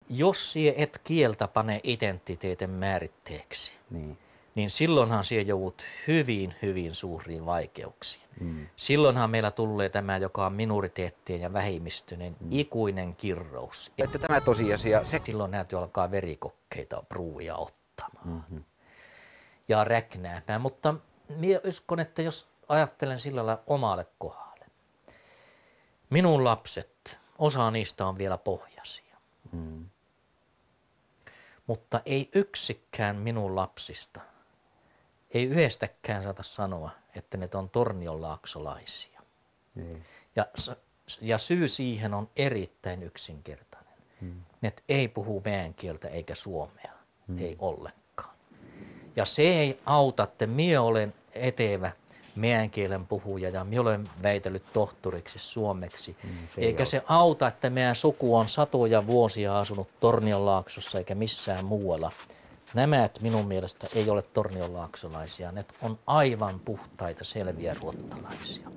jos sie et kieltä pane identiteetin määritteeksi, niin silloinhan sie joudut hyvin, hyvin suuriin vaikeuksiin. Silloinhan meillä tulee tämä, joka on minoriteettien ja vähemmistöjen ikuinen kirrous. Että tämä tosiasia... Silloin näytyy alkaa verikokkeita pruuvia ottamaan ja räknäämään, mutta minä uskon, että jos ajattelen sillä lailla omalle kohdalle. Minun lapset, osa niistä on vielä pohjaisia. Mutta ei yksikään minun lapsista, ei yhdestäkään saata sanoa, että ne on tornionlaaksolaisia. Ja syy siihen on erittäin yksinkertainen. Ne ei puhu meidän kieltä eikä suomea, ei ollenkaan. Ja se ei auta, että minä olen etevä meidän kielen puhuja ja minä olen väitellyt tohtoriksi suomeksi. Eikä se auta, että meidän suku on satoja vuosia asunut Tornionlaaksossa eikä missään muualla. Nämä minun mielestä ei ole tornionlaaksolaisia, ne on aivan puhtaita selviä ruottalaisia.